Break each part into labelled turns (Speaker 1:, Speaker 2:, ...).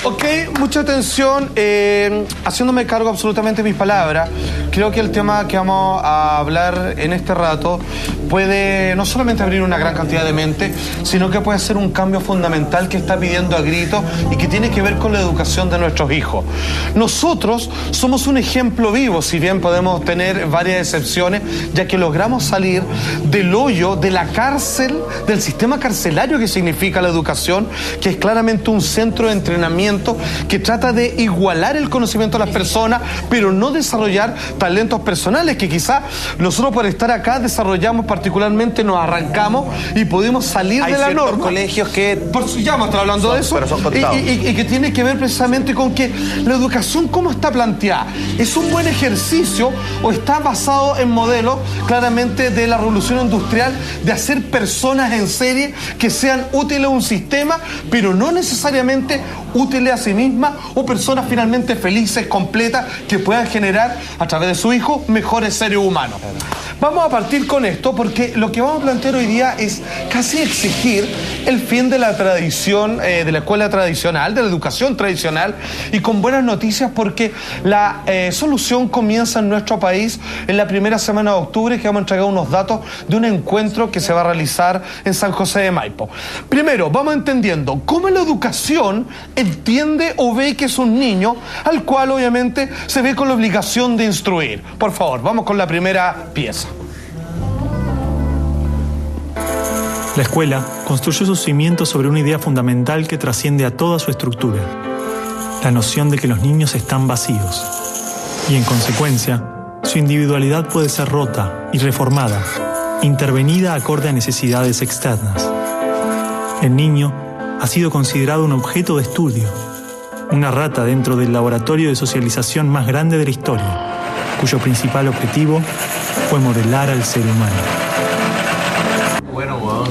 Speaker 1: Ok, mucha atención. Haciéndome cargo absolutamente de mis palabras, creo que el tema que vamos a hablar en este rato puede no solamente abrir una gran cantidad de mentes, sino que puede ser un cambio fundamental que está pidiendo a gritos y que tiene que ver con la educación de nuestros hijos. Nosotros somos un ejemplo vivo, si bien podemos tener varias excepciones, ya que logramos salir del hoyo, de la cárcel, del sistema carcelario que significa la educación, que es claramente un centro de entrenamiento que trata de igualar el conocimiento de las personas, pero no desarrollar talentos personales que quizás nosotros por estar acá desarrollamos, particularmente nos arrancamos y pudimos salir de la norma. Hay
Speaker 2: colegios que...
Speaker 1: ya vamos a estar hablando de eso.
Speaker 2: Pero son contados.
Speaker 1: Y que tiene que ver precisamente con que la educación, ¿cómo está planteada? ¿Es un buen ejercicio o está basado en modelos claramente de la revolución industrial, de hacer personas en serie que sean útiles a un sistema, pero no necesariamente útiles a sí mismas, o personas finalmente felices, completas, que puedan generar a través de su hijo mejores seres humanos? Vamos a partir con esto porque lo que vamos a plantear hoy día es casi exigir el fin de la tradición, de la escuela tradicional, de la educación tradicional, y con buenas noticias porque la solución comienza en nuestro país en la primera semana de octubre, que vamos a entregar unos datos de un encuentro que se va a realizar en San José de Maipo. Primero, vamos entendiendo cómo la educación entiende o ve que es un niño al cual obviamente se ve con la obligación de instruir. Por favor, vamos con la primera pieza.
Speaker 3: La escuela construyó sus cimientos sobre una idea fundamental que trasciende a toda su estructura: la noción de que los niños están vacíos y, en consecuencia, su individualidad puede ser rota y reformada, intervenida acorde a necesidades externas. El niño ha sido considerado un objeto de estudio, una rata dentro del laboratorio de socialización más grande de la historia, cuyo principal objetivo fue modelar al ser humano.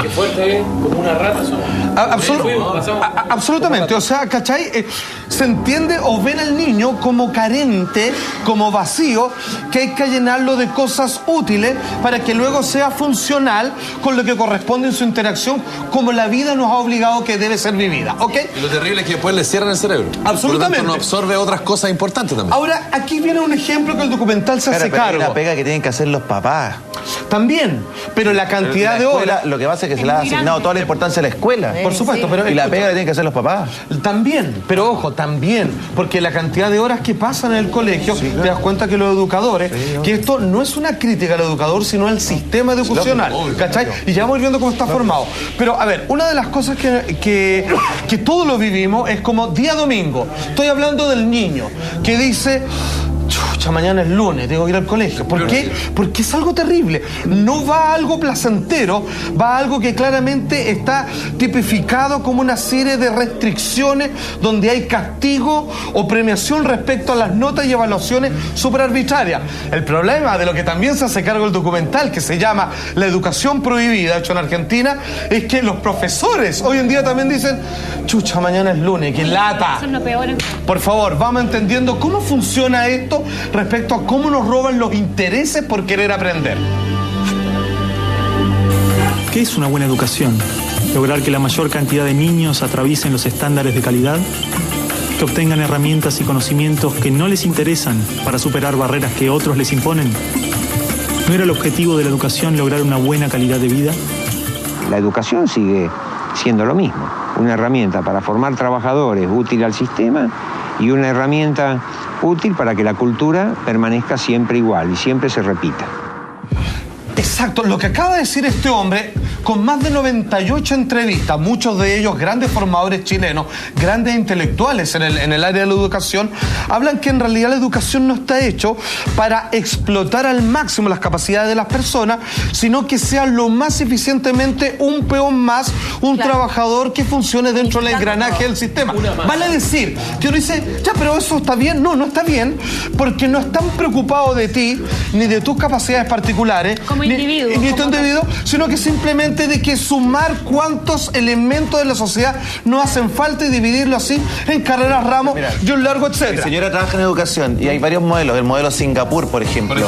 Speaker 4: Qué fuerte, como una rata.
Speaker 1: Absolutamente, o sea, ¿cachai? Se entiende o ven al niño como carente, como vacío, que hay que llenarlo de cosas útiles para que luego sea funcional con lo que corresponde en su interacción, como la vida nos ha obligado que debe ser vivida, ¿ok?
Speaker 5: Y lo terrible es que después le cierran el cerebro.
Speaker 1: Absolutamente.
Speaker 5: Por lo tanto, no absorbe otras cosas importantes también.
Speaker 1: Ahora, aquí viene un ejemplo que el documental se hace cargo.
Speaker 2: Es la pega que tienen que hacer los papás.
Speaker 1: También, pero la cantidad de horas...
Speaker 2: Lo que pasa es que se le ha asignado toda la importancia a la escuela.
Speaker 1: Por supuesto, pero...
Speaker 2: Y la pega que tienen que hacer los papás.
Speaker 1: También, pero ojo, también, porque la cantidad de horas que pasan en el colegio, te das cuenta que los educadores, que esto no es una crítica al educador, sino al sistema educacional, ¿cachai? Y ya vamos viendo cómo está formado. Pero, a ver, una de las cosas que todos lo vivimos es como día domingo. Estoy hablando del niño que dice... Chucha, mañana es lunes, tengo que ir al colegio. ¿Por qué? Porque es algo terrible. No va a algo placentero, va a algo que claramente está tipificado como una serie de restricciones donde hay castigo o premiación respecto a las notas y evaluaciones súper arbitrarias. El problema de lo que también se hace cargo el documental, que se llama La educación prohibida, hecho en Argentina, es que los profesores hoy en día también dicen, chucha, mañana es lunes, qué lata.
Speaker 6: Eso es lo peor.
Speaker 1: Por favor, vamos entendiendo cómo funciona esto respecto a cómo nos roban los intereses por querer aprender.
Speaker 3: ¿Qué es una buena educación? ¿Lograr que la mayor cantidad de niños atraviesen los estándares de calidad? ¿Que obtengan herramientas y conocimientos que no les interesan para superar barreras que otros les imponen? ¿No era el objetivo de la educación lograr una buena calidad de vida?
Speaker 7: La educación sigue siendo lo mismo, una herramienta para formar trabajadores útil al sistema y una herramienta útil para que la cultura permanezca siempre igual y siempre se repita.
Speaker 1: Exacto, lo que acaba de decir este hombre, con más de 98 entrevistas, muchos de ellos grandes formadores chilenos, grandes intelectuales en el área de la educación, hablan que en realidad la educación no está hecho para explotar al máximo las capacidades de las personas, sino que sea lo más eficientemente un peón más, un trabajador que funcione dentro del engranaje del sistema. Vale decir, que uno dice, ya, pero eso está bien. No, no está bien, porque no están preocupados de ti, ni de tus capacidades particulares,
Speaker 6: como individuo,
Speaker 1: ni tu individuo, sino que simplemente de que sumar cuántos elementos de la sociedad no hacen falta y dividirlo así en carreras, ramos y un largo etcétera.
Speaker 2: Mi señora trabaja en educación y hay varios modelos. El modelo Singapur, por ejemplo.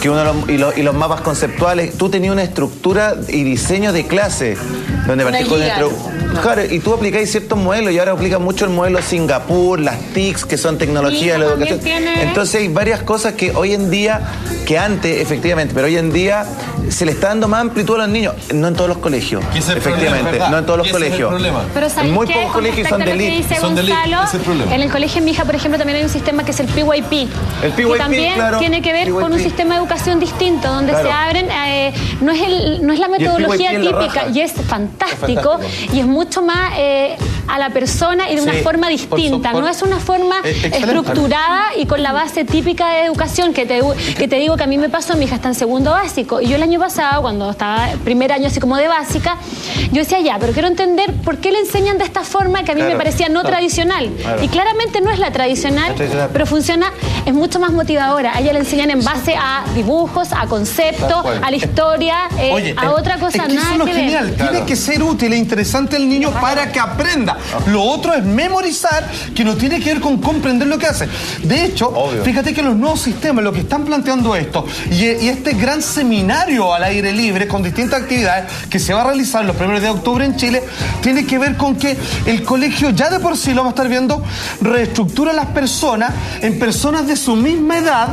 Speaker 2: Que y los mapas conceptuales. Tú tenías una estructura y diseño de clase donde partís con Claro, y tú aplicáis ciertos modelos y ahora aplicas mucho el modelo Singapur, las TICs, que son tecnología de la educación. Entonces hay varias cosas que hoy en día, que antes, efectivamente, pero hoy en día se le está dando más amplitud a los niños. No en todos los colegios, efectivamente, no en todos los colegios.
Speaker 6: Pero
Speaker 2: en muy pocos colegios son de elite.
Speaker 6: En el colegio de mi hija, por ejemplo, también hay un sistema que es el PYP.
Speaker 2: El PYP,
Speaker 6: que también tiene que ver con un sistema de educación distinto, donde se abren, no es la metodología típica, y es fantástico, y es mucho más a la persona y de una forma distinta. No es una forma estructurada y con la base típica de educación que te digo que a mí me pasó. Mi hija está en segundo básico, y yo el año pasado, cuando estaba primer año así como de básica, yo decía pero quiero entender por qué le enseñan de esta forma que a mí me parecía no tradicional. Y claramente no es la tradicional, pero funciona, es mucho más motivadora. A ella le enseñan en base a dibujos, a conceptos, a la historia, a otra cosa,
Speaker 1: es que eso es lo genial. Tiene que ser útil e interesante el niño para que aprenda. Lo otro es memorizar, que no tiene que ver con comprender lo que hace. De hecho, fíjate que los nuevos sistemas, lo que están planteando esto, y este gran seminario al aire libre con distintas actividades que se va a realizar los primeros días de octubre en Chile, tiene que ver con que el colegio ya de por sí, lo vamos a estar viendo, reestructura a las personas en personas de su misma edad,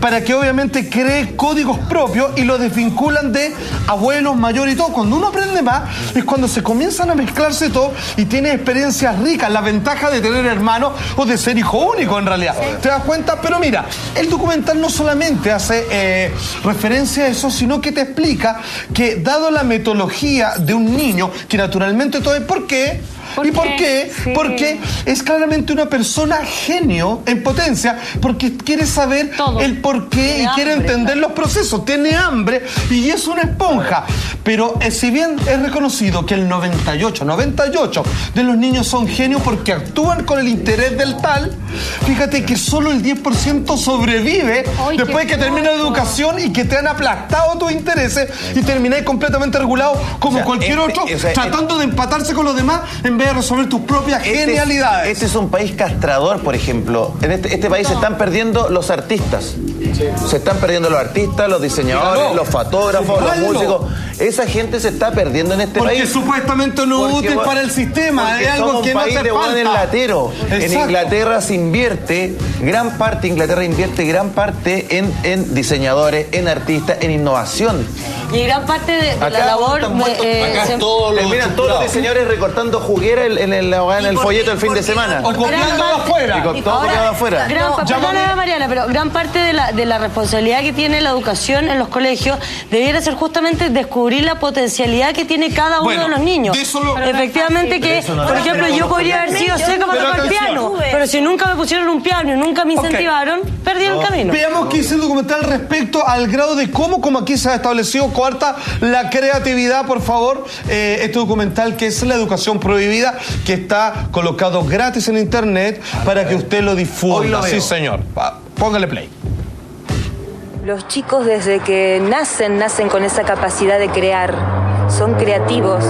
Speaker 1: para que obviamente cree códigos propios y lo desvinculan de abuelos, mayores y todo. Cuando uno aprende más es cuando se comienzan a mezclarse todo y tiene experiencias ricas, la ventaja de tener hermanos o de ser hijo único en realidad. ¿Te das cuenta? Pero mira, el documental no solamente hace referencia a eso, sino que te explica que dado la metodología de un niño, que naturalmente todo es ¿por qué? ¿Y por qué? Sí. Porque es claramente una persona genio en potencia, porque quiere saber todo, el por qué y quiere entender los procesos, tiene hambre y es una esponja. Pero si bien es reconocido que el 98 de los niños son genios porque actúan con el interés del tal, fíjate que solo el 10% sobrevive después de que termina la educación y que te han aplastado tus intereses y termináis completamente regulado como cualquier otro, tratando de empatarse con los demás en vez de resolver tus propias genialidades.
Speaker 2: Este es un país castrador, por ejemplo. En este país se están perdiendo los artistas. Se están perdiendo los artistas, los diseñadores, los fotógrafos, los músicos. Esa gente se está perdiendo en este país.
Speaker 1: Porque supuestamente no es útil para el sistema. Es algo que no hace falta.
Speaker 2: Latero. En Inglaterra se invierte gran parte en diseñadores, en artistas, en innovación.
Speaker 8: Y gran parte de la labor...
Speaker 2: Miran todos los diseñadores recortando juguera en el folleto el fin de semana.
Speaker 1: O copiando afuera.
Speaker 8: Perdóname, Mariana, pero gran parte de la responsabilidad que tiene la educación en los colegios debiera ser justamente descubrir la potencialidad que tiene cada uno de los niños. Efectivamente que, por ejemplo, yo podría haber sido seca para tocar piano, pero si nunca me pusieron un piano y nunca me incentivaron, perdí el camino.
Speaker 1: Veamos qué dice el documental respecto al grado de cómo, como aquí se ha establecido, coarta la creatividad, por favor. Este documental que es La Educación Prohibida, que está colocado gratis en internet para que usted lo difunda. Sí, señor. Póngale play.
Speaker 9: Los chicos desde que nacen con esa capacidad de crear. Son creativos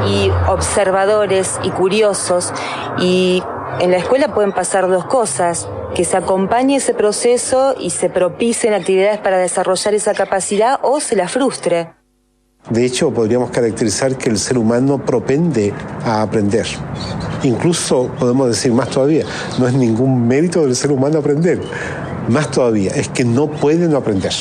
Speaker 9: y observadores y curiosos. Y en la escuela pueden pasar dos cosas: que se acompañe ese proceso y se propicien actividades para desarrollar esa capacidad, o se la frustre.
Speaker 10: De hecho, podríamos caracterizar que el ser humano propende a aprender. Incluso podemos decir más todavía, no es ningún mérito del ser humano aprender. Más todavía, es que no puede no aprender.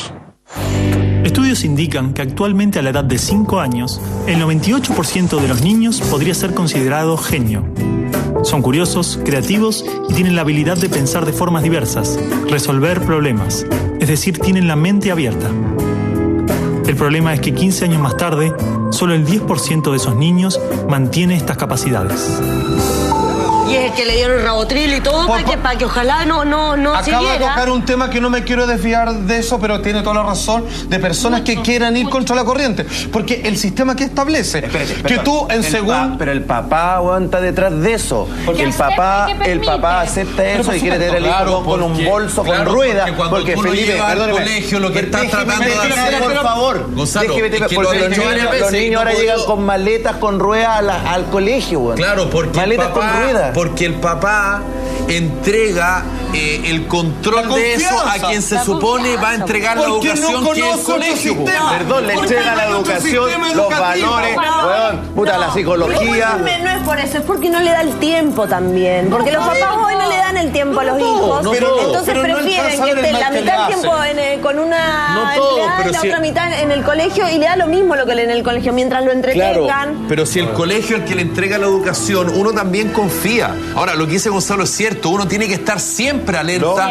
Speaker 3: Estudios indican que actualmente a la edad de 5 años, el 98% de los niños podría ser considerado genio. Son curiosos, creativos y tienen la habilidad de pensar de formas diversas, resolver problemas, es decir, tienen la mente abierta. El problema es que 15 años más tarde, solo el 10% de esos niños mantiene estas capacidades.
Speaker 8: Y es el que le dieron el rabotril y todo para que ojalá no
Speaker 1: acaba
Speaker 8: siguiera.
Speaker 1: de tocar un tema que no me quiero desviar de eso, pero tiene toda la razón, de personas que quieran ir contra la corriente. Porque el sistema que establece que tú en segundo...
Speaker 2: Pero el papá aguanta detrás de eso. Porque el papá acepta eso y quiere tener el hijo con un bolso, con ruedas. Porque Felipe, perdóneme.
Speaker 5: Colegio, lo que estás tratando de hacer,
Speaker 2: por favor.
Speaker 5: Gonzalo,
Speaker 2: porque los niños ahora llegan con maletas con ruedas al colegio.
Speaker 5: Claro, porque
Speaker 2: maletas con ruedas.
Speaker 5: Porque el papá entrega el control de eso a quien se supone va a entregar la educación, que es el colegio.
Speaker 2: Perdón, le entrega la educación, los valores, puta, la psicología.
Speaker 11: No es por eso, es porque no le da el tiempo también. Porque los papás hoy no le dan el tiempo a los hijos. Entonces prefieren que esté la mitad del tiempo con una empleada y la otra mitad en el colegio, y le da lo mismo lo que leen en el colegio, mientras lo entretengan.
Speaker 5: Claro, pero si el colegio es el que le entrega la educación, uno también confía. Ahora, lo que dice Gonzalo es cierto, uno tiene que estar siempre alerta.